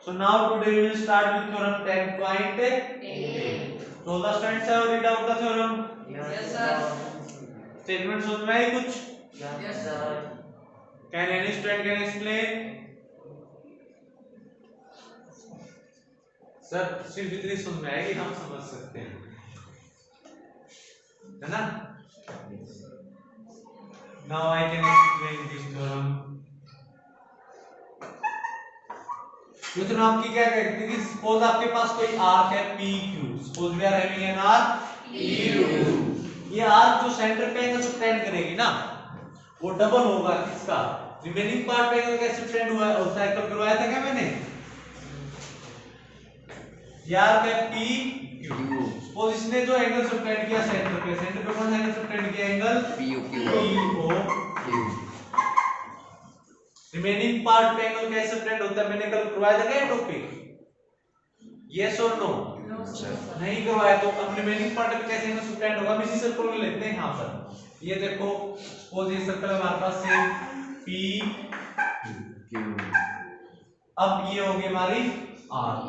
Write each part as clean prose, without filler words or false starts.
So now today we will start with theorem 10.8. So the students have read out the theorem. Yes, sir. Statement समझ में आई कुछ? Yes, sir. Can any student can explain? Sir सिर्फ इतनी समझ में आएगी हम समझ सकते हैं, है ना? Now I can explain this theorem. ये तो आपकी क्या कहती है कि सपोज आपके पास कोई आर्क है PQ. Suppose we are having an arc PQ. ये आर्क जो सेंटर पे एंगल सब्टेंड करेगी ना, वो डबल होगा किसका? रिमेनिंग पार्ट पे एंगल कैसे सब्टेंड हुआ है? और साइकिल करवाया था क्या मैंने? ये आर्क है PQ. सपोज इसने जो एंगल सब्टेंड किया सेंटर पे कौन सा एंगल सब्टेंड किया? Angle POQ. रिमेनिंग पार्ट पे एंगल कैसे सब्टेंड होता है? मैंने कल करवाया था क्या टॉपिक? यस और नो? नहीं करवाया. तो अब रिमेनिंग पार्ट पे कैसे एंगल सब्टेंड होगा? हम इसी सर्कल को लेते हैं यहां पर. ये देखो सपोज ये सर्कल हमारे पास से PQ. अब ये होगी हमारी R.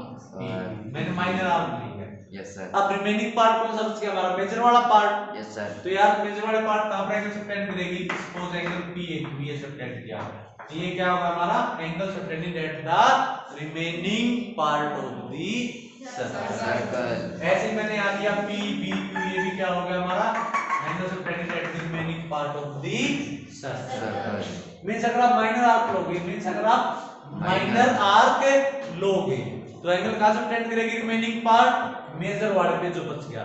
मैंने माइनर R ली है. Yes sir. अब रिमेनिंग पार्ट कौन सा बच गया? हमारा मेजर वाला पार्ट. Yes sir. तो यार मेजर वाले पार्ट कहां पर एंगल सब्टेंड करेगी? सपोज एंगल PAQ ये सब्टेंड किया. ये क्या होगा हमारा? Angle subtending at the remaining part of the circle. ऐसे ही मैंने यहाँ लिया PBQ. ये भी क्या हो गया हमारा? Angle subtending at the remaining part of the circle. Means अगर आप माइनर आर्क लोगे, मींस अगर आप माइनर आर्क लोगे तो एंगल कहां सब्टेंड करेगी? रिमेनिंग पार्ट मेजर वाले पे जो बच गया.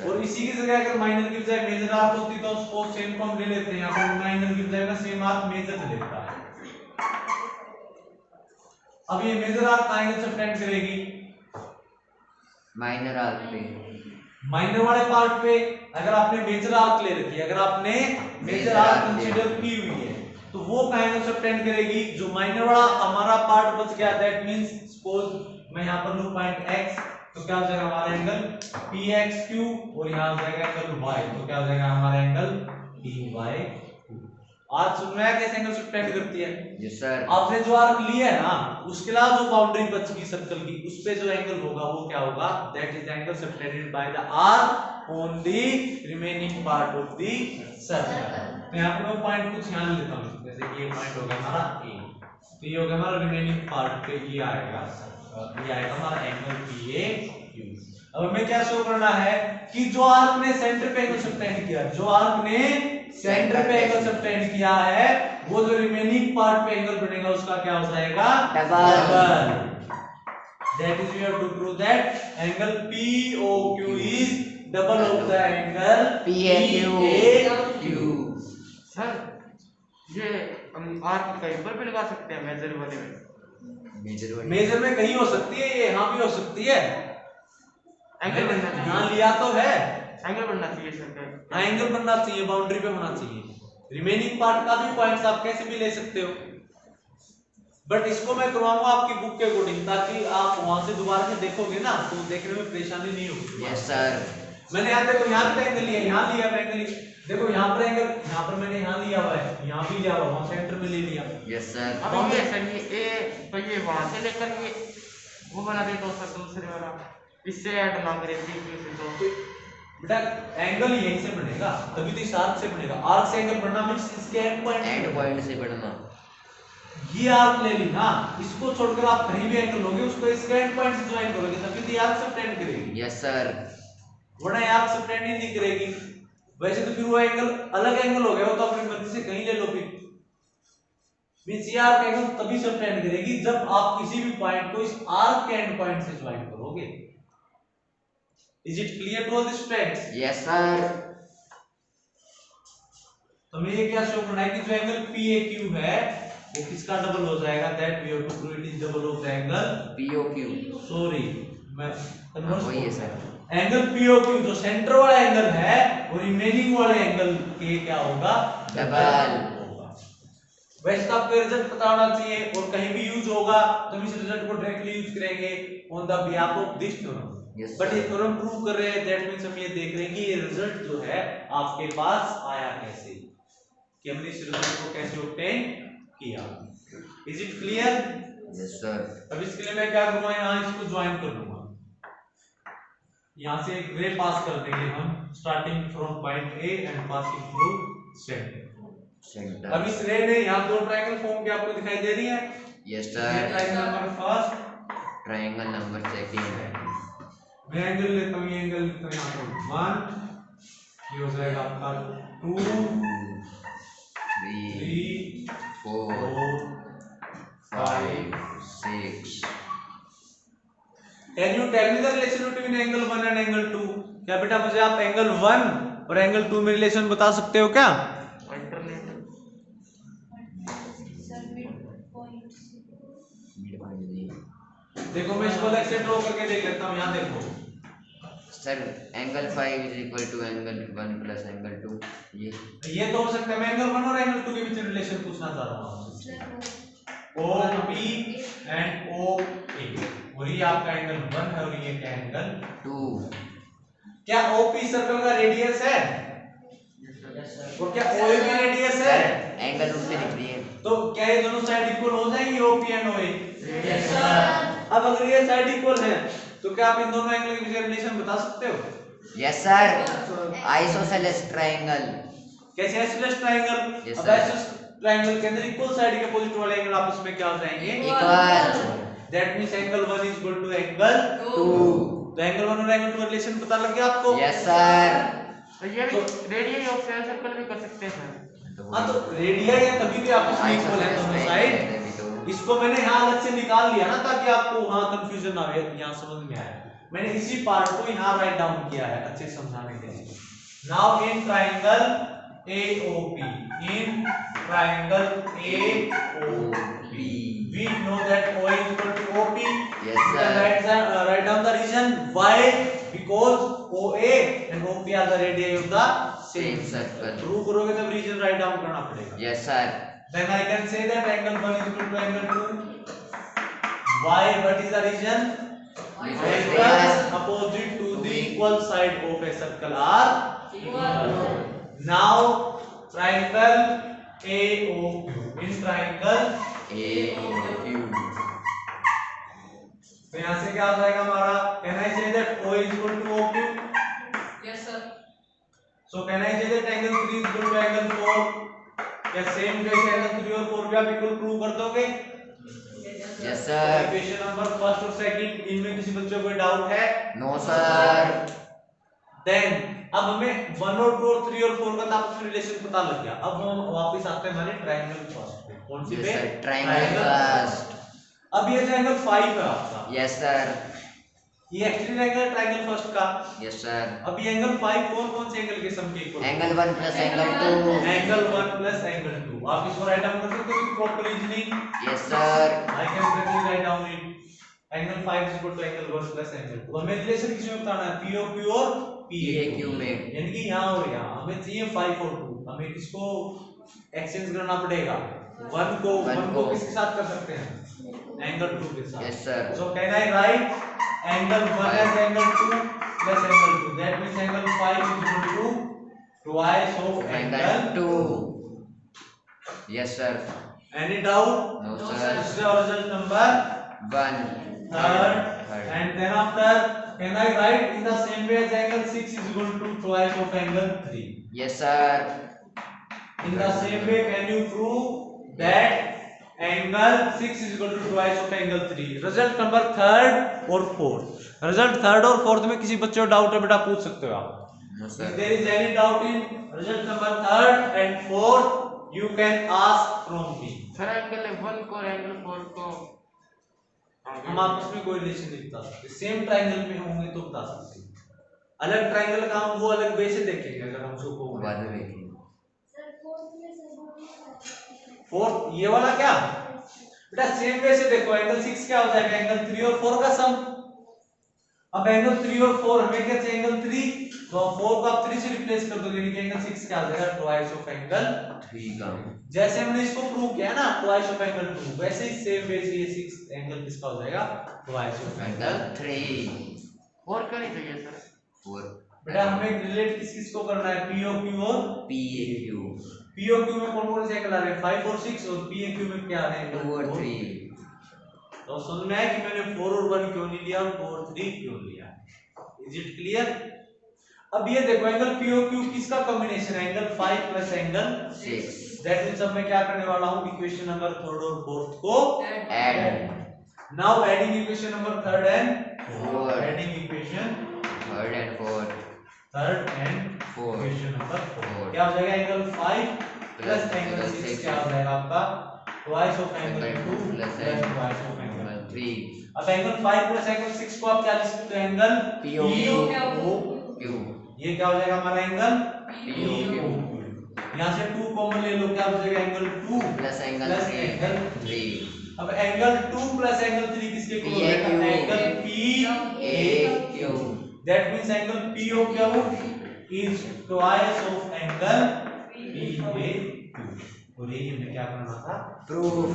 और इसी की जगह अगर माइनर की बजाय मेजर आर्क होती तो उसको सेम को हम ले लेते हैं. यहाँ पर माइनर की बजाय ना सेम आर्क मेजर ले लेता है. अब ये मेजर आर्क कहां एंगल सब्टेंड करेगी? माइनर आर्क पे. माइनर वाले पार्ट पे. अगर आपने मेजर आर्क ले रखी है, अगर आपने मेजर आर्क कंसीडर की हुई है, तो वो कहां एंगल सब्टेंड करेगी? जो माइनर वाला हमारा पार्ट बच गया, दैट मींस सपोज मैं यहां पर लूं पॉइंट x, तो क्या हो जाएगा हमारा एंगल PXQ. और यहां हो जाएगा एंगल y, तो क्या हो जाएगा हमारा एंगल PYQ. आज सुन रहे हैं कैसे एंगल सब्टेंड करती है? Yes sir. आपने जो आर्क लिया है ना, उसके अलावा जो बाउंड्री बचेगी सर्कल की, उस पे जो एंगल होगा वो क्या होगा? That is angle subtended by the arc on the remaining part of the circle. तो यहां पर मैं पॉइंट कुछ यहां लेता हूं, जैसे कि ये पॉइंट होगा हमारा A. तो ये होगा हमारा रिमेनिंग पार्ट पे, ये आएगा हमारा एंगल PAQ. अब हमें क्या शो करना है कि जो आर्क ने सेंटर पे एंगल सब्टेंड किया, जो आर्क ने सेंटर पे एंगल सब्टेंड किया है, वो जो रिमेनिंग पार्ट पे एंगल बनेगा उसका क्या हो जाएगा? Double. That is we have to prove that angle POQ is double of the angle PAQ. Sir ये हम आर्क कहीं पर भी लगा सकते हैं मेजर वाले में? मेजर में कहीं हो सकती है, ये यहां भी हो सकती है. एंगल बनना चाहिए. यहां लिया तो है. एंगल बनना चाहिए सर. एंगल बनना चाहिए, बाउंड्री पे होना चाहिए. रिमेनिंग पार्ट का भी पॉइंट्स आप कैसे भी ले सकते हो, बट इसको मैं करवाऊंगा आपकी बुक के अकॉर्डिंग, ताकि आप वहां से दोबारा से देखोगे ना तो देखने में परेशानी नहीं होगी. Yes sir. मैंने यहाँ देखो यहाँ भी एंगल लिया, यहाँ लिया एंगल, देखो यहाँ पर एंगल, यहाँ पर मैंने यहाँ लिया हुआ है, यहाँ भी लिया हुआ, वहां सेंटर में ले लिया. Yes sir. अब ये सर ये A तो ये वहां से लेकर ये वो बना दे तो सर दूसरे वाला इससे ऐड ना करे PQ से. तो बेटा एंगल यहीं से बनेगा, तभी तो इस आर्क से बनेगा. आर्क से एंगल बनना मींस इसके एंड एंड पॉइंट पॉइंट से बढ़ना. ये आर्क ले ली ना, इसको छोड़कर आप कहीं भी एंगल लोगे उसको इसके एंड पॉइंट से ज्वाइन करोगे तभी तो ये आर्क सबटेंड करेगी। Yes sir. वरना ये आर्क सबटेंड ही नहीं करेगी। वैसे तो फिर वो एंगल अलग एंगल हो गया, वो तो अपनी मर्जी से कहीं ले लो फिर। मींस ये आर्क एंगल तभी सबटेंड करेगी जब आप किसी भी पॉइंट को इस आर्क के एंड पॉइंट से ज्वाइन करोगे। Is it clear to all the students? Yes sir. तो मैं ये क्या शो करना है कि जो एंगल PAQ है वो किसका डबल हो जाएगा, that we have to prove it is double of the angle POQ। Sorry मैं वही है सर। एंगल POQ जो सेंटर वाला एंगल है वो रिमेनिंग वाले एंगल के क्या होगा, डबल होगा। वैसे तो आपको रिजल्ट पता होना चाहिए और कहीं भी यूज होगा तो हम इस रिजल्ट को डायरेक्टली यूज करेंगे on the behalf of this theorem. Yes, but sir. ये थ्योरम प्रूव कर रहे हैं, दैट मींस हम ये देख रहे हैं कि ये रिजल्ट जो है आपके पास आया कैसे, कि हमने इस रिजल्ट को कैसे ऑब्टेन किया। Is it clear? Yes sir. अब इसके लिए मैं क्या करूंगा, यहाँ इसको ज्वाइन कर दूंगा, यहाँ से एक रे पास कर देंगे हम starting from point A and passing through centre. अब इस रे ने यहाँ दो ट्रायंगल फॉर्म के आपको दिखाई दे रही है। यस ये sir. Triangle number first, triangle number second. मैं एंगल लेता हूँ, ये एंगल लेता हूँ यहाँ पर 1, ये हो जाएगा आपका 2 3 4 5 6। Can you tell me the relation between angle 1 and angle 2? क्या बेटा मुझे आप एंगल 1 और एंगल 2 में रिलेशन बता सकते हो क्या? देखो मैं इसको अलग से ड्रॉ करके देख लेता हूँ, यहाँ देखो sir angle 5 is equal to angle 1 plus angle 2। ये तो हो सकता है। मैं एंगल 1 और एंगल 2 के बीच रिलेशन पूछना चाह रहा हूँ, OP एंड OA, और ये आपका एंगल 1 है और ये क्या एंगल 2। क्या OP सर्कल का रेडियस है और क्या OA भी रेडियस है? एंगल उससे लिख दिए। तो क्या ये दोनों साइड इक्वल हो जाएंगी OP and OA? Yes sir. अब अगर ये साइड इक्वल है तो क्या आप इन दोनों एंगल के बीच रिलेशन बता सकते हो? Yes sir. Isosceles triangle. कैसे आइसोसेलेस ट्रायंगल? Yes, अब sir. आइसोसेलेस ट्रायंगल के अंदर इक्वल साइड के अपोजिट वाले एंगल आपस में क्या हो जाएंगे? Equal. That means angle 1 is equal to angle 2। तो एंगल 1 और एंगल 2 का रिलेशन पता लग गया आपको? Yes sir. तो ये भी रेडियस ऑफ सेल सर्कल भी कर सकते हैं सर। हां तो रेडियस या कभी भी आपस में इक्वल है दोनों साइड। इसको मैंने यहाँ अलग से निकाल लिया ना ताकि आपको वहां कंफ्यूजन ना हो, यहाँ समझ में आए। मैंने इसी पार्ट को यहाँ राइट डाउन किया है अच्छे से समझाने के लिए। Now in triangle AOP, in triangle AOP, we know that OA is equal to OP. Yes, sir. Write down the reason why, because OA and OP are the radii of the same circle. Prove करोगे तब reason write down करना पड़ेगा। Yes sir. Then I can say that angle 1 is equal to angle 2. Why? What is the reason? Because opposite to the equal side of a circle are equal. Now triangle AOQ. In triangle AOQ. तो यहाँ से क्या हो जाएगा हमारा? Can I say that O is equal to OQ? Yes sir. So can I say that angle 3 is equal to angle 4? क्या same जैसे angle 3 और 4 भी आप इक्वल प्रूव कर दोगे? Yes sir. Equation number first और सेकंड इनमें किसी बच्चे को कोई डाउट है? No sir. देन अब हमें 1 और 2 और 3 और 4 का आपस में रिलेशन पता लग गया। अब हम वापस आते हैं हमारे ट्रायंगल फर्स्ट पे। कौन सी पे? Triangle first. अब ये ट्रायंगल 5 है आपका। Yes sir. ये एक्चुअली एंगल ट्रायंगल फर्स्ट का। Yes sir. अब ये एंगल 5 कौन से एंगल के सम के equal? Angle 1 plus angle 2। Angle 1 plus angle 2। आप इसको राइट डाउन कर सकते हो proper reasoning? Yes sir. I can directly write down it. Angle 5 is equal to angle 1 plus angle 2. हमें रिलेशन किसमें बताना है? POQ और PAQ में। यानी कि यहाँ और यहाँ हमें चाहिए 5 और 2। हमें किसको एक्सचेंज करना पड़ेगा? 1 को किसके साथ कर सकते हैं? एंगल 2 के साथ। Yes sir. So can I write angle 1 as angle 2 plus angle 2? That means angle 5 is equal to twice of angle 2. Yes sir. Any doubt? No This sir. is our result number 1. third. And then after, can I write in the same way as angle 6 is equal to twice of angle 3? Yes sir. In the same way, can you prove that angle 6 is equal to twice of angle 3. Result number third और fourth, result third और fourth में किसी बच्चे को doubt है बेटा पूछ सकते हो आप. If there is any doubt in result number third and fourth, you can ask from me. Sir angle 1 को और एंगल 4 को हम आपस में कोई रिलेशन नहीं बता सकते, सेम ट्रायंगल में होंगे तो बता सकते हैं. अलग ट्रायंगल का हम वो अलग वे से देखेंगे अगर हम उसको बाद में देखेंगे. फोर्थ ये वाला क्या बेटा सेम वे से देखो, एंगल 6 क्या हो जाएगा एंगल 3 और 4 का सम. अब एंगल 3 और 4 हमें क्या चाहिए एंगल 3, तो 4 को आप 3 से रिप्लेस कर दोगे, यानी कि एंगल 6 क्या आ जाएगा ट्वाइस ऑफ एंगल 3 का. जैसे हमने इसको प्रूव किया ना ट्वाइस ऑफ एंगल 2, वैसे ही सेम वे से ये 6 एंगल किसका हो जाएगा ट्वाइस ऑफ एंगल एंगल 3. और क्या नहीं चाहिए सर? 4 बेटा हमें रिलेट किस को करना है POQ और PAQ. POQ में कौन कौन से एंगल आ रहे हैं 5 और 6, और PAQ में क्या आ रहे हैं 2 और 3. तो समझ में आया कि मैंने 4 और 1 क्यों नहीं लिया और 2 और 3 क्यों लिया. Is it clear? अब ये देखो एंगल POQ किसका कॉम्बिनेशन है angle 5 plus angle 6. That means अब मैं क्या करने वाला हूं इक्वेशन नंबर थर्ड और फोर्थ को Add. Now adding equation number third and Fourth. Adding equation 3rd and 4th. Third and Fourth. Equation number 4 Fourth. क्या हो जाएगा एंगल 5 प्लस एंगल 6 क्या हो जाएगा आपका twice of angle 2 plus twice of angle 3. अब एंगल 5 प्लस एंगल 6 को आप क्या लिख सकते हो एंगल POQ. ये क्या हो जाएगा हमारा एंगल POQ. यहां से 2 कॉमन ले लो क्या हो जाएगा एंगल 2 प्लस एंगल 3. अब एंगल 2 प्लस एंगल 3 किसके इक्वल हो जाएगा angle PAQ. That means angle POQ is twice of angle PAQ. और ये हमें क्या करना था Proof.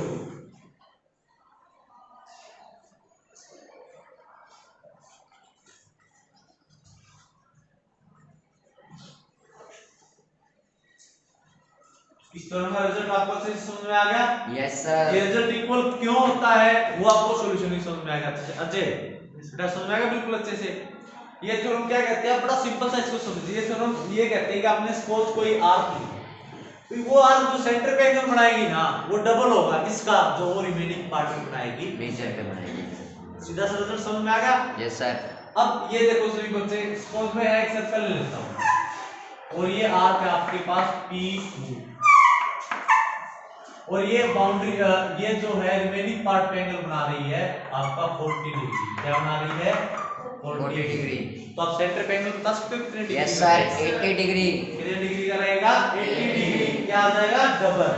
इस तरह का रिजल्ट आपको अच्छे से समझ में आ गया. Yes sir. ये रिजल्ट इक्वल क्यों होता है वो आपको सॉल्यूशन ही समझ में आएगा अच्छे से. अजय बेटा समझ में आएगा बिल्कुल अच्छे से. ये थ्योरम क्या कहते हैं, बड़ा सिंपल सा इसको समझिए. ये थ्योरम ये कहते हैं कि आपने सपोज कोई आर्क ली, तो वो आर्क जो सेंटर पे एंगल बनाएगी ना वो डबल होगा इसका जो वो रिमेनिंग पार्ट में बनाएगी मेजर पे बनाएंगे. सीधा सा रिजल्ट समझ में आ गया. Yes sir. अब ये देखो सभी बच्चे सपोज मैं एक सर्कल ले लेता हूं और ये आर्क है आपके पास PQ और ये बाउंड्री ये जो है रिमेनिंग पार्ट पे एंगल बना रही है आपका 40 डिग्री. क्या बना रही है 40 डिग्री. तो आप सेंटर पे एंगल बता सकते हो कितने डिग्री? Yes sir. 80 डिग्री. कितने डिग्री का रहेगा 80 डिग्री. क्या आ जाएगा डबल.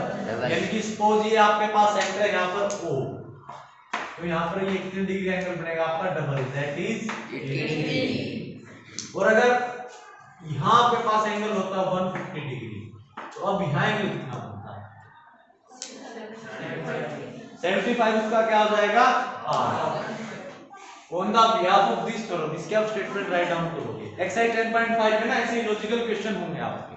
यानी कि सपोज ये आपके पास सेंटर है यहाँ पर O, तो यहाँ पर ये कितने डिग्री एंगल बनेगा आपका डबल, दैट इज 80 डिग्री. और अगर यहाँ आपके पास एंगल होता है 150 डिग्री, तो अब यहाँ एंगल कितना बनता है 75. उसका क्या हो जाएगा R. On the behalf of this theorem इसके आप स्टेटमेंट राइट डाउन करोगे. एक्सरसाइज 10.5 में ना ऐसे ही लॉजिकल क्वेश्चन होंगे आपके.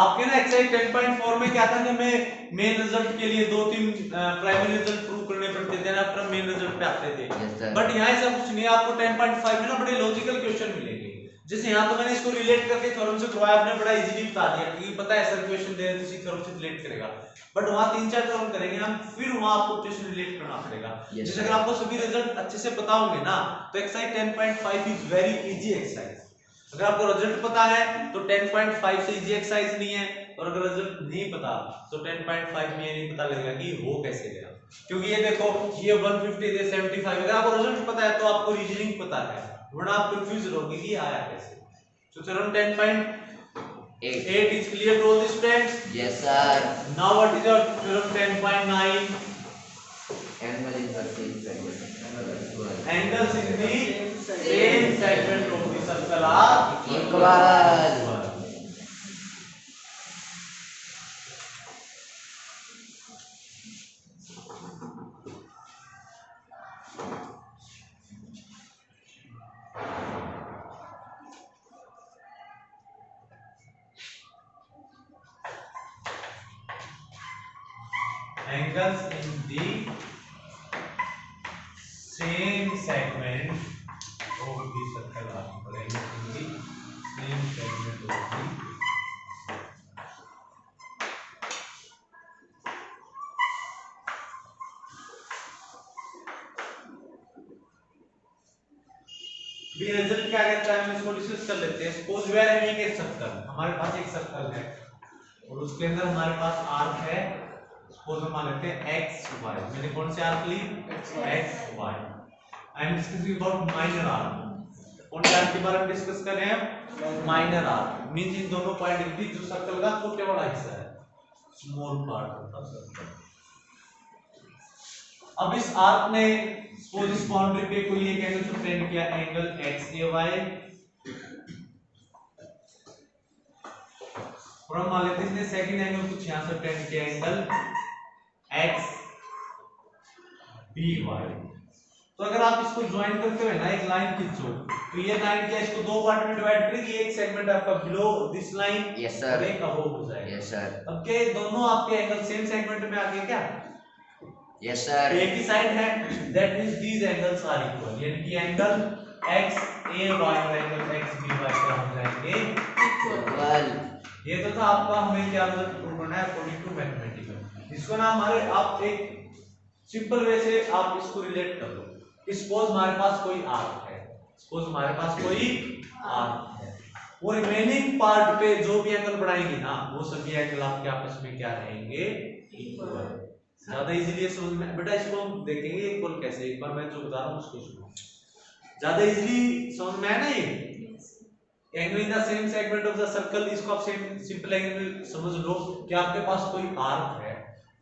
आपके ना एक्सरसाइज 10.4 में क्या था कि हमें मेन रिजल्ट के लिए 2-3 प्राइमरी रिजल्ट प्रूव करने पड़ते थे ना, फिर मेन रिजल्ट पे आते थे. Yes sir. बट यहाँ ऐसा कुछ नहीं है. आपको 10.5 में ना बड़े लॉजिकल क्वेश्चन मिलेंगे. जैसे यहाँ तो मैंने इसको रिलेट करके थ्योरम से करवाया, आपने बड़ा इजीली बता दिया क्योंकि पता है सर क्वेश्चन दे रहे तो इसी थ्योरम से रिलेट करेगा. बट वहाँ 3-4 थ्योरम करेंगे हम, फिर वहाँ आपको क्वेश्चन रिलेट करना पड़ेगा. Yes, जैसे अगर आपको सभी रिजल्ट अच्छे से पता होंगे ना तो exercise 10.5 is very easy exercise. अगर आपको रिजल्ट पता है तो 10.5 से इजी एक्सरसाइज नहीं है, और अगर रिजल्ट नहीं पता तो 10.5 में ये नहीं पता लगेगा कि हो कैसे गया. क्योंकि ये देखो ये 150 दे 75, अगर आपको रिजल्ट पता है तो आपको रीजनिंग पता है, वरना आप कंफ्यूज रहोगे कि आया कैसे. So theorem 10.8 is clear to all the students? Yes sir. Now what is your theorem 10.9? Angle is the same segment. Angles in the same segment of the circle are Equal. angles in the same segment of the circle are equal. Angles in the same segment of the भी result क्या कहता है हम इसको discuss कर लेते हैं। Suppose we are having a circle, हमारे पास एक सर्कल है और उसके अंदर हमारे पास आर्क है। सपोज हम मान लेते हैं x y। मैंने कौन से आर्क ली? x y। I am discussing about minor arc. कौन से आर्क के बारे में डिस्कस कर रहे हैं? माइनर आर्क मींस इन दोनों पॉइंट के बीच जो सर्कल का छोटे वाला हिस्सा है, स्मॉल पार्ट होता है सर्कल। अब इस आर्क ने सपोज इस बाउंड्री पे कोई एक एंगल सबटेंड किया, एंगल XAY, और हम मान लेते हैं इसने सेकंड एंगल कुछ यहां सबटेंड किया, एंगल XBY। तो अगर आप इसको ज्वाइन करते हुए ना एक लाइन खींचो, तो ये लाइन क्या इसको दो पार्ट में डिवाइड करेगी, एक सेगमेंट आपका below this line, yes sir, एक अबव हो जाएगा। यस सर, अब क्या ये दोनों आपके एंगल सेम सेगमेंट में आ गए क्या? यस सर, एक ही साइड है, that means these angles are equal, यानी कि एंगल XAY और एंगल XBY क्या हो जाएंगे? इक्वल। ये तो था आपका, हमें क्या प्रूव करना है अकॉर्डिंग टू मैथमेटिकल। इसको ना हमारे आप एक सिंपल वे से आप इसको रिलेट कर लो। सपोज हमारे पास कोई आर्क है, सपोज हमारे पास कोई आर्क है, वो रिमेनिंग पार्ट पे जो भी एंगल बनाएंगे ना वो सभी एंगल आपके आपस में क्या रहेंगे? इक्वल। ज्यादा इजीली समझ में बेटा, इसको हम देखेंगे इक्वल कैसे। एक बार मैं जो बता रहा हूं उसको सुनो, ज्यादा इजीली समझ में आया ना। ये angle in the same segment of the circle, इसको आप सेम सिंपल एंगल में समझ लो कि आपके पास कोई आर्क है,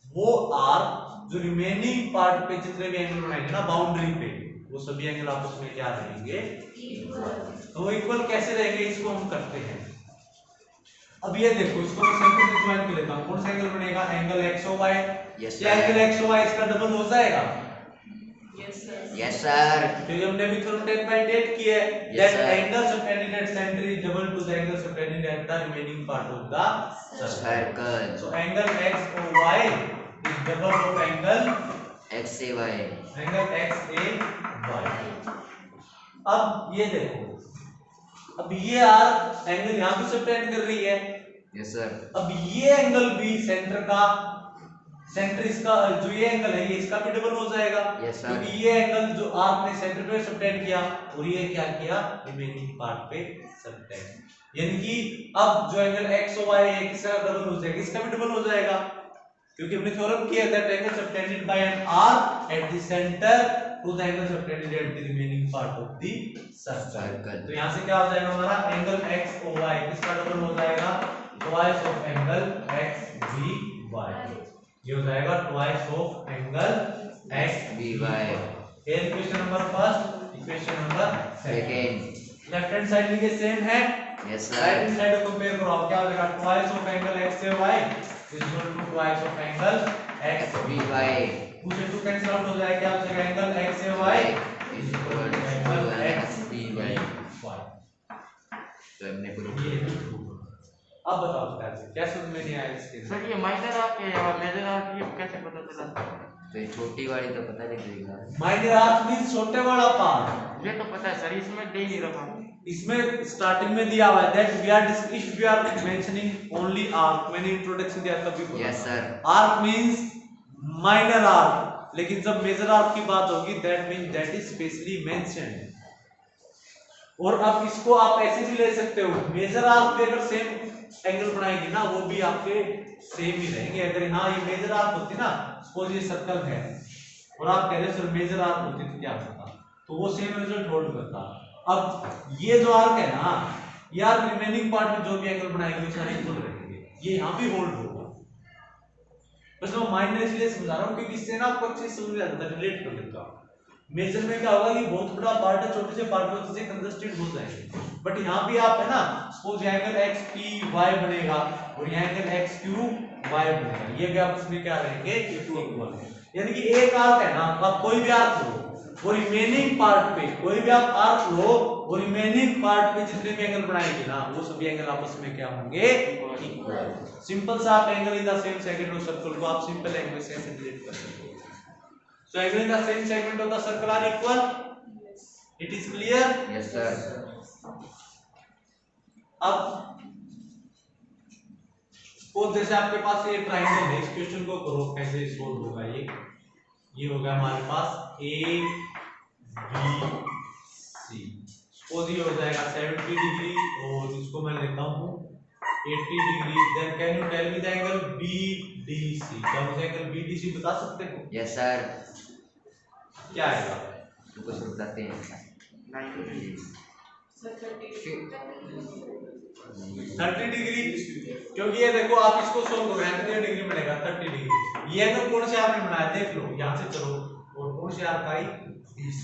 वो आर्क जो रिमेनिंग पार्ट पे जितने भी एंगल बनाएंगे ना बाउंड्री पे, वो सभी एंगल आपस में क्या रहेंगे? इक्वल। तो इक्वल कैसे रहेंगे इसको हम करते हैं। अब ये देखो, इसको मैं सिंपल से ज्वाइन कर लेता हूं। कौन सा एंगल बनेगा? Angle XOY। यस क्या एंगल सर, XOY इसका डबल हो जाएगा? Yes, sir. यस सर, क्योंकि हमने भी थ्योरम 10/8 किया है Yes, that sir. Angle subtended at centre is double two the angle subtended at the remaining part of the circle. Circle. So angle XOY is double of angle XAY। Angle XAY। अब ये देखो, अब ये arc angle यहां पे subtend कर रही है। यस सर, अब ये एंगल भी सेंटर का, सेंटर इसका जो ये एंगल है ये इसका भी डबल हो जाएगा। Yes, sir. क्योंकि ये एंगल जो आर्क ने सेंटर पे सबटेंड किया और ये क्या किया? रिमेनिंग पार्ट पे सबटेंड। यानी कि अब जो एंगल XOY है किसका डबल हो जाएगा? इसका भी डबल हो जाएगा, क्योंकि हमने थ्योरम किया that angle subtended by an arc at the centre to the angle subtended at the remaining part of the circle. तो यहां से क्या हो जाएगा हमारा? एंगल XOY किसका डबल हो जाएगा? Twice of angle XBY। ये हो जाएगा ट्वाइस ऑफ एंगल XBY। ये equation number first, equation number second. Left hand side में ये सेम है, yes right sir, hand side को कंपेयर करो, आप क्या हो जाएगा? Twice of angle XAY is equal to twice of angle XBY। XBY 2 से 2 कैंसिल आउट हो जाएगा, क्या हो जाएगा? Angle XAY is equal to XBY। Y। तो हमने प्रूव ये अब बताओ स्टार से क्या समझ में नहीं आया इसके? सर ये माइनर आर्क है या मेजर आर्क, ये कैसे पता चला? तो ये छोटी वाली तो पता नहीं चलेगा। माइनर आर्क मींस छोटे वाला पार्ट। ये तो पता है सर, इसमें दे नहीं रखा। इसमें स्टार्टिंग में दिया हुआ है that we are if we are mentioning only arc, मैंने इंट्रोडक्शन दिया तभी बोला। Yes sir, arc means minor arc, लेकिन जब मेजर आर्क की बात होगी that means that is specially mentioned. और अब इसको आप ऐसे भी ले सकते हो, मेजर आर्क भी अगर सेम एंगल बनाएंगे ना वो भी आपके सेम ही रहेंगे। अगर हाँ ये मेजर आर्क होती ना, सपोज ये सर्कल है और आप कह रहे हो सर मेजर आर्क होती तो क्या होता, तो वो सेम रिजल्ट होल्ड करता। अब ये जो आर्क है ना, ये आर्क रिमेनिंग पार्ट में जो भी एंगल बनाएंगे वो सारे इक्वल रहेंगे, ये यहाँ भी होल्ड होगा। बस मैं माइंड में इसलिए समझा रहा हूँ क्योंकि इससे ना आपको अच्छे से समझ में आता है, रिलेट कर लेता हूँ। मेजर में क्या होगा कि बहुत बड़ा पार्ट है, छोटे से पार्ट में से कंजस्टेड हो जाएंगे। बट यहाँ भी आप है ना, सपोज यहाँ एंगल XPY बनेगा और यहाँ एंगल XQY बनेगा, ये भी आपस में क्या रहेंगे? इक्वल। यानी कि एक आर्क है ना, आप कोई भी आर्क लो, वो रिमेनिंग पार्ट पे कोई भी आप आर्क लो, वो रिमेनिंग पार्ट पे जितने भी एंगल बनाएंगे ना वो सभी एंगल आपस में क्या होंगे? इक्वल। सिंपल सा आप angle in the same segment of circle को आप सिंपल लैंग्वेज से ऐसे रिलेट कर सकते हो। So angle in the same segment of the circle are equal. It is clear? Yes sir. अब सपोज जैसे आपके पास ये ट्रायंगल है, इस क्वेश्चन को करो कैसे सोल्व होगा। ये होगा हमारे पास A B C। सपोज ये हो जाएगा 70 डिग्री और इसको मैं लेता हूँ 80 degree. Then can you tell me the angle BDC? क्या मुझे एंगल BDC बता सकते हो? Yes sir. क्या आएगा? कुछ बताते हैं। 90 30 डिग्री, क्योंकि ये देखो आप इसको सोल्व करो कितने डिग्री मिलेगा 30 डिग्री। ये एंगल कौन से आपने बनाया देख लो, यहाँ से चलो और कौन से आपका आई BC।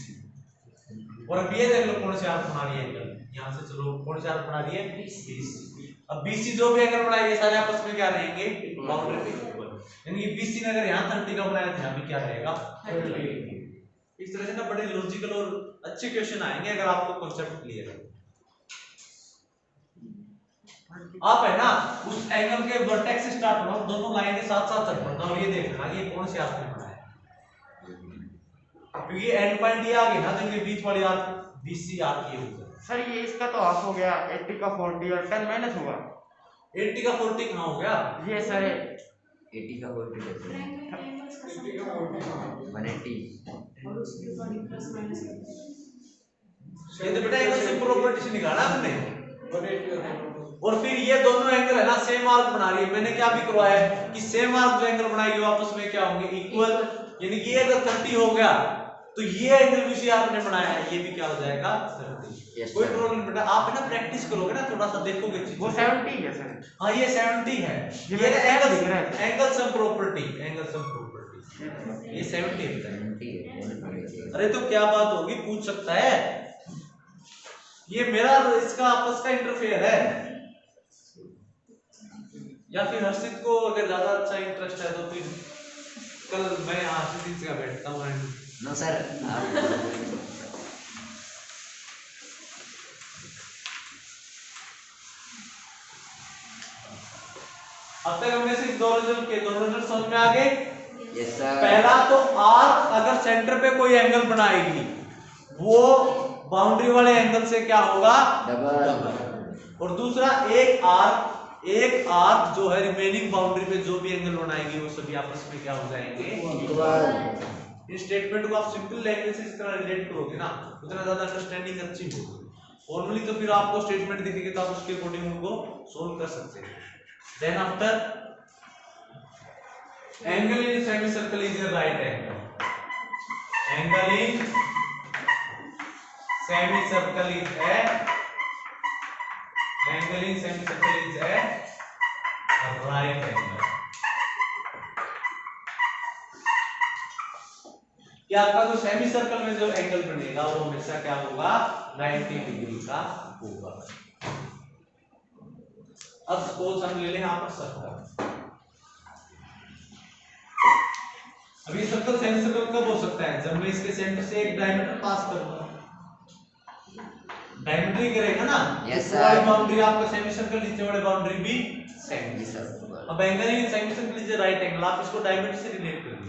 और अब ये देख लो कौन से आप बना रही है एंगल, यहाँ से चलो कौन से आप बना रही है BC। अब BC जो भी एंगल बनाएगी सारे आपस में क्या रहेंगे बाउंड्री पे इक्वल, यानी कि BC ने अगर यहाँ 30 का बनाया था यहाँ भी क्या रहेगा 30। इस तरह से ना बड़े लॉजिकल और अच्छे क्वेश्चन आएंगे अगर आपको कॉन्सेप्ट क्लियर है। आप है ना उस एंगल के वर्टेक्स से स्टार्ट करो, दोनों लाइन के साथ साथ चल पड़ना और ये देखना ये कौन से आपने बनाया, क्योंकि एंड पॉइंट ये आ गई ना तो इनके बीच वाली आर्क BC आर्क ये होगा। सर ये इसका तो हाफ हो गया, 80 का 40 और 10 माइनस होगा। 80 का 40 कहाँ हो गया? ये सर 80 का 40 कैसे? 180। और उसके बाद प्लस माइनस ये तो बेटा एंगल से प्रॉपर्टी से निकाला हमने। और फिर ये दोनों एंगल है ना सेम आर्क बना रही है, मैंने क्या भी करवाया है कि सेम आर्क जो एंगल बनाएगी वो आपस में क्या होंगे इक्वल, यानी कि ये अगर 30 हो गया तो ये एंगल भी आपने बनाया है ये भी क्या हो जाएगा 30। कोई प्रॉब्लम नहीं बेटा, आप ना प्रैक्टिस करोगे ना थोड़ा सा देखोगे वो 70 है सर। हाँ ये 70 है, ये angle sum property, angle sum property ये 70 है। अरे तो क्या बात होगी पूछ सकता है, ये मेरा इसका आपस का इंटरफेयर है। या फिर हर्षित को अगर ज्यादा अच्छा इंटरेस्ट है तो फिर कल मैं हर्षित का बैठता हूँ। नो सर अब तक हमने सिर्फ दो रिजल्ट समझ में आ गए। Yes sir. पहला तो आर्क अगर सेंटर पे कोई एंगल बनाएगी वो बाउंड्री वाले एंगल से क्या होगा डबल। और दूसरा एक आर्क जो है रिमेनिंग बाउंड्री पे जो भी एंगल बनाएगी वो सभी आपस में क्या हो जाएंगे इक्वल। इस स्टेटमेंट को आप सिंपल लैंग्वेज से जिस तरह रिलेट करोगे ना उतना ज्यादा अंडरस्टैंडिंग अच्छी होगी। फॉर्मली तो फिर आपको स्टेटमेंट दिखेगी तो आप उसके अकॉर्डिंग उनको सोल्व कर सकते हैं। Then after angle in semicircle is a right angle, angle in semicircle is a angle in semicircle is a right angle। कि आपका जो सेमीसर्कल में जो एंगल बनेगा वो हमेशा क्या होगा 90 डिग्री का होगा। अब सपोज हम ले लें यहाँ पर सर्कल, अभी सर्कल सेमीसर्कल कब हो सकता है जब मैं इसके सेंटर से एक डायमीटर पास करूंगा, डायमीटर ही करेगा ना। यस ऊपर वाली बाउंड्री आपका सेमीसर्कल नीचे वाली बाउंड्री भी सेम। Yes sir. अब angle in semicircle is right angle, आप इसको डायमीटर से रिलेट कर लीजिए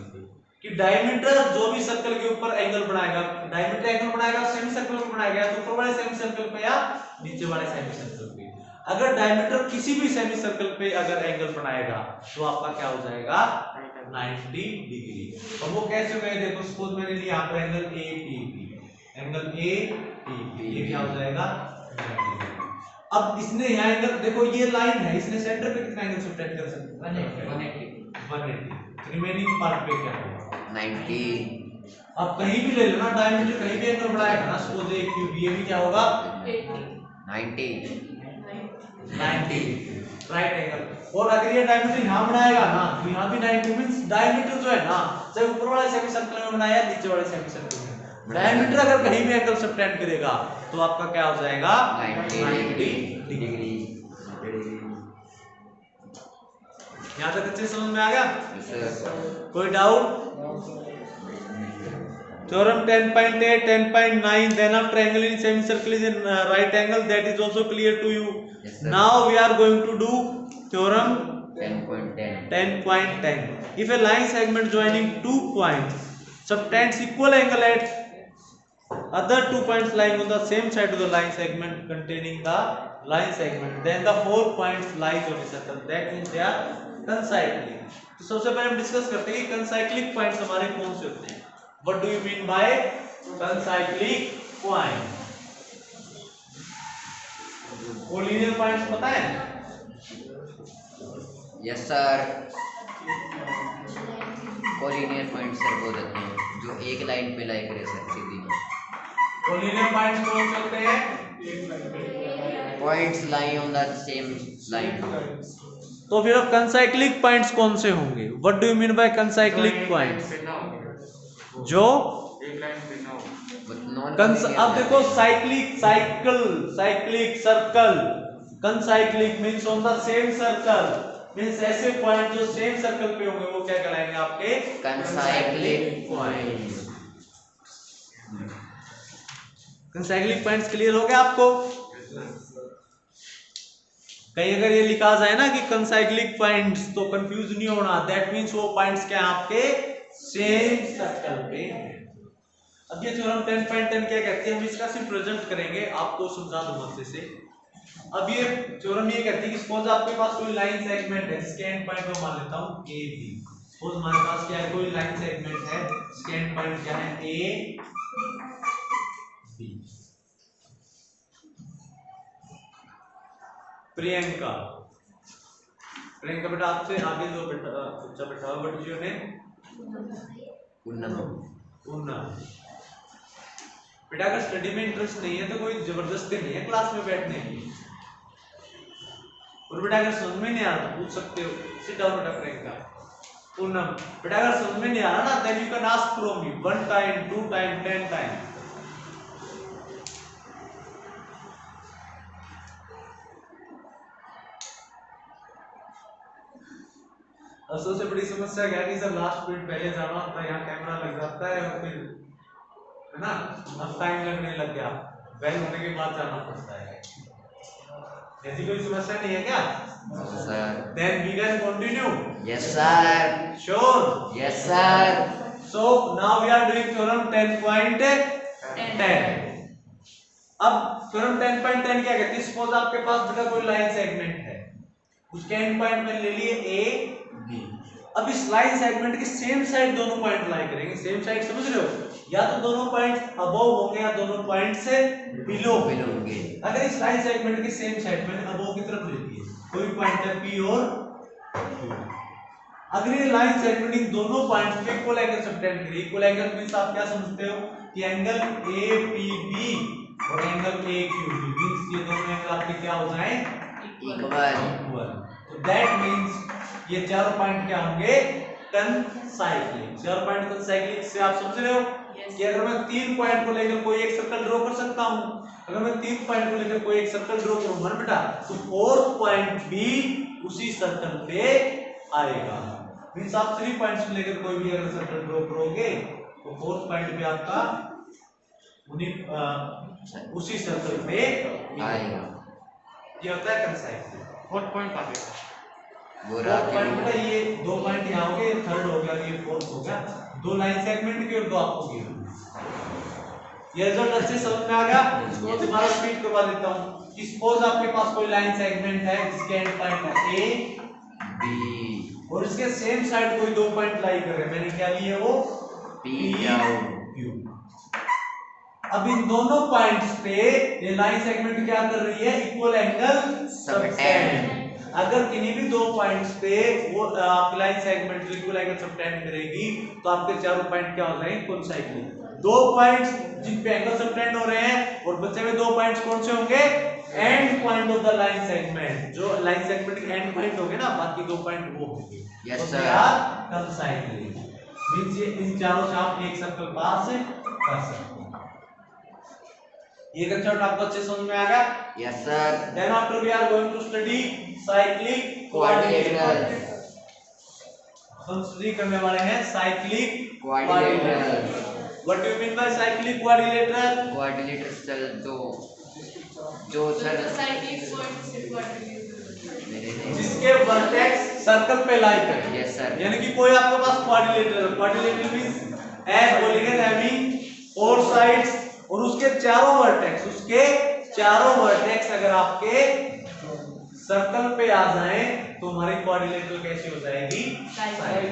कि डायमीटर जो भी सर्कल के ऊपर एंगल बनाएगा, डायमीटर एंगल बनाएगा सेमीसर्कल में बनाएगा तो ऊपर वाले सेमीसर्कल पे या नीचे वाले सेमीसर्कल पे। अगर डायमीटर किसी भी सेमीसर्कल पे अगर एंगल बनाएगा तो आपका क्या हो जाएगा 90 डिग्री। अब वो कैसे होगा देखो, सपोज मैंने लिया यहाँ पर एंगल ATP, एंगल ATP ये क्या हो जाएगा 90 डिग्री। अब इसने यहाँ एंगल देखो ये लाइन है, इसने सेंटर पे कितना एंगल सब्ट्रैक्ट कर सकता है 180। रिमेनिंग पार्ट पे क्या होगा 90। अब कहीं भी ले लो ना डायमीटर कहीं भी एंगल बनाएगा ना सपोज एक क्यूब ये भी क्या होगा 90 राइट एंगल। और अगर ये डायमीटर यहाँ बनाएगा ना तो यहाँ भी 90 मींस डायमीटर जो है ना चाहे ऊपर वाले सेमीसर्कल में बनाया नीचे वाले सेमीसर्कल में, डायमीटर अगर कहीं भी एंगल सब्ट्रैक्ट करेगा तो आपका क्या हो जाएगा 90 डिग्री। यहाँ तक अच्छे समझ में आ गया? कोई doubt? Theorem 10.8, 10.9, then after angle in semicircle is a right angle, that is also clear to you. Yes, sir. Now we are going to do theorem 10.10. 10.10. If a line segment joining 2 points subtends equal angle at other 2 points lying on the same side of the line segment containing the line segment, then the 4 points lies on a circle. That means they are concyclic. तो सबसे पहले हम discuss करते हैं कि concyclic points हमारे कौन से होते हैं। What do you mean by concyclic point? Collinear points पता है? Yes sir. Collinear point sir वो होते हैं जो एक लाइन पे लाई करे सर सीधी। कोलिनियर पॉइंट्स कौन से होते हैं? Points lie on the same line. तो फिर अब कंसाइक्लिक पॉइंट्स कौन से होंगे? What do you mean by concyclic points? जो एक लाइन पे ना हो। अब देखो cyclic, cyclic circle, concyclic means on the same circle, means ऐसे पॉइंट जो सेम सर्कल पे होंगे वो क्या कहलाएंगे आपके? Concyclic point. Concyclic points clear हो गया आपको? कहीं अगर ये लिखा जाए ना कि कंसाइक्लिक पॉइंट्स तो कंफ्यूज नहीं होना, दैट मींस वो पॉइंट्स क्या आपके सेम सर्कल पे हैं। अब ये थ्योरम 10.10 क्या कहती है, हम इसका सिर्फ प्रेजेंट करेंगे, आपको समझा दूंगा अच्छे से। अब ये थ्योरम ये कहती है कि सपोज आपके पास कोई लाइन सेगमेंट है, जिसके एंड पॉइंट को मान लेता हूं ए बी। सपोज हमारे पास क्या है, कोई लाइन सेगमेंट है जिसके एंड पॉइंट क्या है ए बी। प्रियंका बेटा आपसे आगे जो बच्चा बैठा हुआ, what is your name? Poonam. बेटा अगर स्टडी में इंटरेस्ट नहीं है तो कोई जबरदस्ती नहीं है क्लास में बैठने की। और बेटा अगर समझ में नहीं आ रहा पूछ सकते हो, सिट डाउन बेटा प्रियंका। पूनम बेटा अगर समझ में नहीं आ रहा ना, then you can ask from me 1 time 2 time 10 time. और सबसे बड़ी समस्या क्या है कि सर लास्ट मिनट पहले जाना होता है, यहाँ कैमरा लग जाता है और फिर है ना, अब टाइम लगने लग गया, बेल होने के बाद जाना पड़ता है। ऐसी कोई समस्या नहीं है क्या? Sir. Then we can continue. Yes sir. Sure. Yes sir. So now we are doing theorem 10.10. अब theorem 10.10 क्या कहती है? सपोज आपके पास बेटा कोई लाइन सेगमेंट है, उसके एंड पॉइंट में ले लिए ए बी। अब इस लाइन सेगमेंट की सेम साइड दोनों पॉइंट लाई करेंगे। सेम साइड समझ रहे हो? या तो दोनों पॉइंट्स अबव होंगे या दोनों पॉइंट से बिलो होंगे। अगर इस लाइन सेगमेंट की सेम साइड मैंने अबव की तरफ ले ली है, कोई पॉइंट है पी और क्यू। अगर ये लाइन सेगमेंट इन दोनों पॉइंट्स पे इक्वल एंगल सबटेंड करे, इक्वल एंगल मींस आप क्या समझते हो कि एंगल APB और एंगल AQB मींस ये दोनों एंगल आपके क्या हो जाएं? इक्वल। तो दैट मींस ये चारों पॉइंट क्या होंगे? कंसाइक्लिक। चारों पॉइंट कंसाइक्लिक से आप समझ रहे हो कि अगर मैं 3 पॉइंट को लेकर कोई एक सर्कल ड्रॉ कर सकता हूं, अगर मैं 3 पॉइंट को लेकर कोई एक सर्कल ड्रॉ करूंगा ना बेटा, तो 4th पॉइंट भी उसी सर्कल पे आएगा। मींस आप 3 पॉइंट्स को लेकर कोई भी अगर सर्कल ड्रॉ करोगे तो 4th पॉइंट भी आपका उसी सर्कल पे आएगा। ये होता है कंसाइक्लिक। 4th पॉइंट आ गया। वो पॉइंट बेटा ये 2 पॉइंट यहाँ हो गए, 3rd हो गया, ये 4th हो गया। 2 लाइन सेगमेंट की और 2 आपको गिव। ये रिजल्ट अच्छे समझ में आ गया? इसको दोबारा रिपीट करवा देता हूँ। सपोज आपके पास कोई लाइन सेगमेंट है जिसके एंड पॉइंट है ए बी और इसके सेम साइड कोई 2 पॉइंट लाई कर रहे हैं, मैंने क्या लिए वो पी क्यू। अब इन दोनों पॉइंट्स पे ये लाइन सेगमेंट क्या कर रही है? Equal angle subtend. अगर किन्हीं भी 2 पॉइंट्स पे वो आपकी लाइन सेगमेंट जो इक्वल एंगल सबटेंड करेगी तो आपके चारों पॉइंट क्या हो जाएंगे? कंसाइक्लिक। 2 पॉइंट्स जिन पे एंगल सबटेंड हो रहे हैं और बचे हुए 2 पॉइंट्स कौन से होंगे? And point of the line segment. जो लाइन सेगमेंट के एंड पॉइंट होंगे ना, बाकी 2 पॉइंट वो होंगे। यस तो सर। कंसाइक्लिक मींस ये इन चारों से आप एक सर्कल पास कर सकते हो। ये कंसेप्ट आपको अच्छे समझ में आ गया? Yes sir. Then after we are going to study cyclic quadrilateral. हम स्टडी करने वाले हैं cyclic quadrilateral. What do you mean by cyclic quadrilateral? Quadrilateral sir जो सर जिसके वर्टेक्स सर्कल पे लाई करें। Yes sir. यानी कि कोई आपके पास quadrilateral, quadrilateral means polygon having 4 sides और उसके चारों वर्टेक्स अगर आपके सर्कल पे आ जाएं तो हमारी क्वाड्रिलेटरल कैसी हो जाएगी?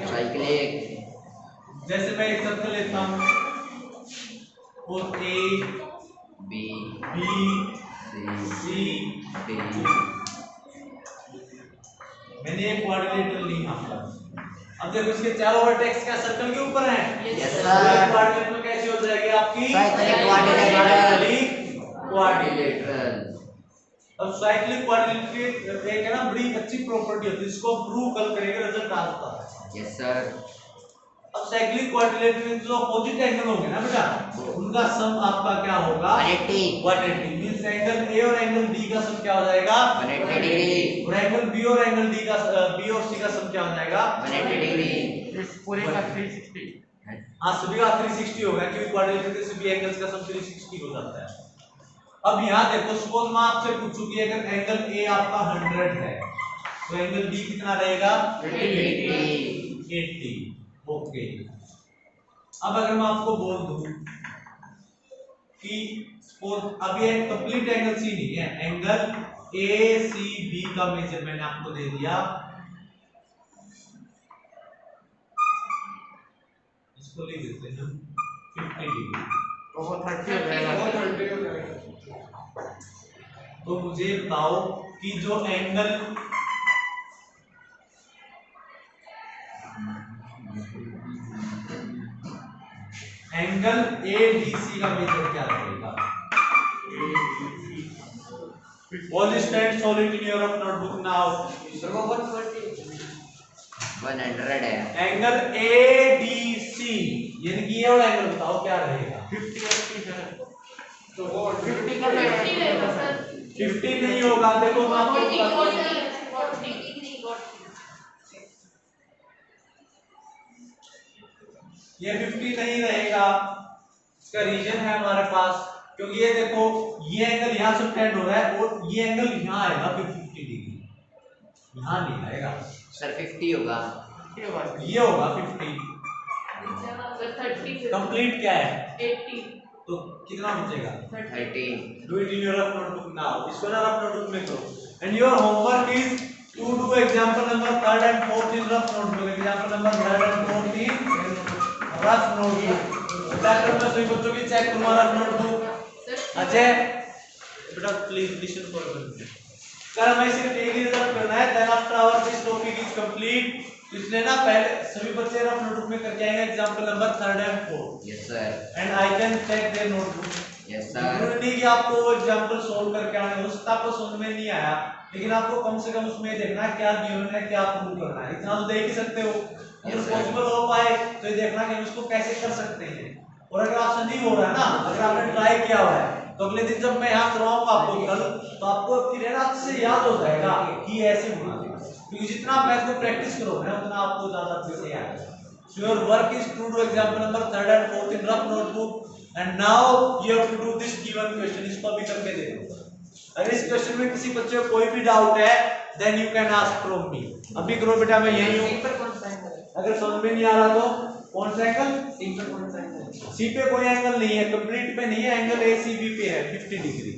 साइक्लिक। जैसे मैं एक सर्कल लेता हूं और A B B C C D. मैंने एक क्वाड्रिलेटरल ली यहाँ पर। अब देखो इसके चारों वर्टेक्स क्या सर्कल के ऊपर हैं? यस तो सर। एक क्वाड्रिलेटरल कैसी हो जाएगी आपकी? Cyclic quadrilateral. क्वाड्रिलेटरल। अब साइक्लिक क्वाड्रिलेटरल एक है ना बड़ी अच्छी प्रॉपर्टी होती है, इसको प्रूव कल करेंगे, रिजल्ट आता है। Yes sir. अब साइक्लिक क्वाड्रिलेटरल जो अपोजिट एंगल होंगे ना बेटा, उनका सम आपका क्या होगा? 180 मींस एंगल ए और एंगल डी का सम क्या हो जाएगा? 180 डिग्री। और एंगल बी और एंगल डी का बी और सी का सम क्या हो जाएगा? 180 डिग्री। इस पूरे का 360। हाँ सभी का 360 होगा क्योंकि क्वाड्रिलेटरल के सभी एंगल्स का सम 360 हो जाता है। अब यहाँ देखो सपोज मैं आपसे पूछूं कि अगर एंगल ए आपका 100 है तो एंगल बी कितना रहेगा? 80। ओके। अब अगर मैं आपको बोल दूं कि अब ये कंप्लीट एंगल सी नहीं है, एंगल ए सी बी का मेजर मैंने आपको दे दिया, इसको लिख देते हैं 50 डिग्री, तो वो 30 हो जाएगा। तो मुझे बताओ कि जो एंगल ADC का मेजर क्या रहेगा? All stand solid in your notebook now. 100 है। एंगल ADC यानी कि ये वाला एंगल बताओ क्या रहेगा? 50 80 सर। तो वो 50 का 50 लेगा सर। 50 नहीं होगा, देखो मैं आपको बताता हूं। ये 50 नहीं रहेगा, इसका रीजन है हमारे पास, क्योंकि ये देखो ये एंगल यहाँ से स्टैंड हो रहा है और ये एंगल यहाँ आएगा फिर 50 डिग्री, यहाँ नहीं आएगा सर 50 होगा। ये होगा 50। सर 30 कंप्लीट क्या है? 80 तो कितना बचेगा? 30। Do it in your rough notebook now. इसको ना rough notebook में करो. And your homework is to do example number 3rd and 4th in rough notebook. Example number 3rd and 4th in rough notebook. Chapter में सभी बच्चों की check करो rough notebook. Ajay बेटा प्लीज लिसन फॉर मी। कर हमें सिर्फ एक ही रिजल्ट करना है, then after our this topic is complete. इसलिए ना पहले सभी बच्चे रफ नोटबुक में करके आएंगे example number 3rd and 4th। Yes sir. And I can check there notebook. Yes sir. जरूरी नहीं कि आपको वो एग्जांपल सॉल्व करके आने, उसका आपको समझ में नहीं आया, लेकिन आपको कम से कम उसमें देखना है क्या गिवन है, क्या प्रूव करना है, इतना तो देख ही सकते हो। अगर पॉसिबल हो पाए तो ये देखना कि हम इसको कैसे कर सकते हैं, और अगर आपसे नहीं हो रहा है ना, अगर आपने ट्राई किया हुआ है तो अगले दिन जब मैं यहाँ करवाऊंगा आपको कल, तो आपको फिर है ना अच्छे से याद हो जाएगा कि ऐसे होना है, क्योंकि जितना आप मैथ को प्रैक्टिस करोगे ना उतना आपको ज्यादा अच्छे से याद आएगा। So your work is to do example number 3rd and 4th in rough notebook, and now you have to do this given question. इसको अभी करके देखो। अगर इस क्वेश्चन में किसी बच्चे को कोई भी डाउट है then you can ask from me। अभी करो बेटा, मैं यही हूँ। अगर समझ में नहीं आ रहा तो कौन सा एंगल? सी पे कोई एंगल नहीं है, कंप्लीट पे नहीं है, एंगल ACB पे है 50 डिग्री।